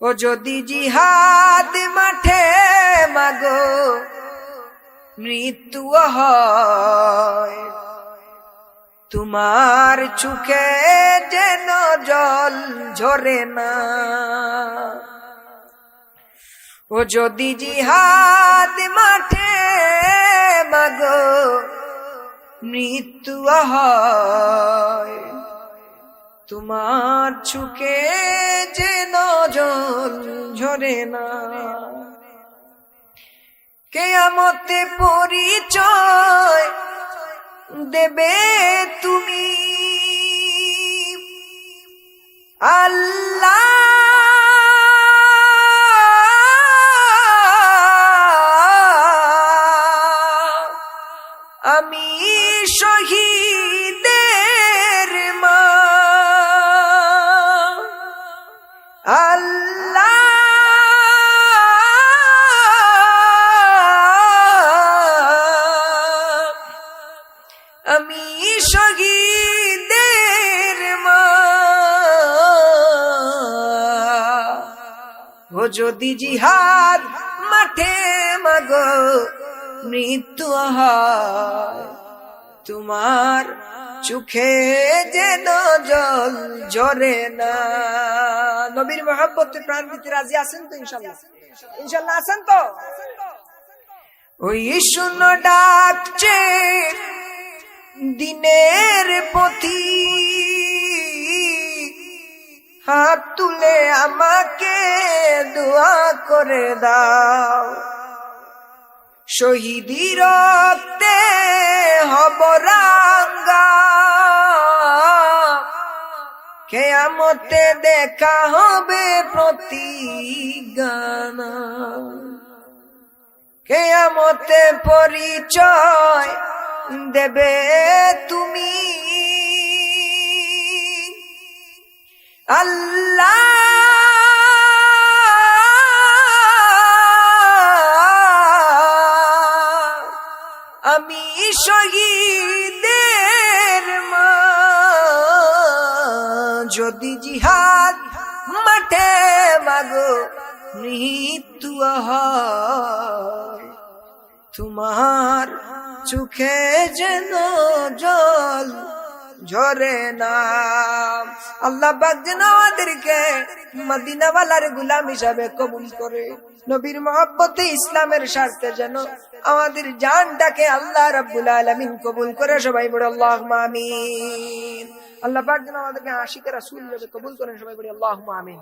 ও যদি জিহাদ মাঠে মাগো মৃত্যু হয়, তোমার চোখে যেন জল ঝরে না। ও যদি জিহাদ মাঠে মাগো মৃত্যু হয়, তোমার চোখে যেন জল ঝরে না। কিয়ামতে পরিচয় দেবে তুমি আল্লাহ, আমি শহীদের মা। আল্লাহ আমি শহীদের মা। ও যদি জিহাদ মাঠে মাগো মৃত্যু হয়, তোমার চোখে যেন জল ঝরে না। নবীর মহব্বতে প্রাণ দিতে রাজি আছেন তো? ইনশাআল্লাহ ইনশাআল্লাহ আছেন তো? ওই শুনো ডাকছে দিনের পথি, হাত তুলে আমাকে দোয়া করে দাও। শহীদি রক্তে হব রাঙ্গা, কিয়ামতে দেখা হবে প্রতিজ্ঞা। কিয়ামতে পরিচয় দেবে তুমি আল্লাহ, আমি শহীদের মা। যদি জিহাদ মাঠে মাগো মৃত্যু হয়, তোমার চোখে যেন জল ঝরে না। আল্লাহ পাক যেন আমাদেরকে মদিনাওয়ালার গোলাম হিসাবে কবুল করে, নবীর মহব্বতে ইসলামের স্বার্থে যেন আমাদের জানটাকে আল্লাহ রাব্বুল আলামিন কবুল করে। সবাই বলে আল্লাহুম্মা আমিন। আল্লাহ পাক যেন আমাদেরকে আশিকে রাসূল হিসেবে কবুল করেন। সবাই বলে আল্লাহুম্মা আমিন।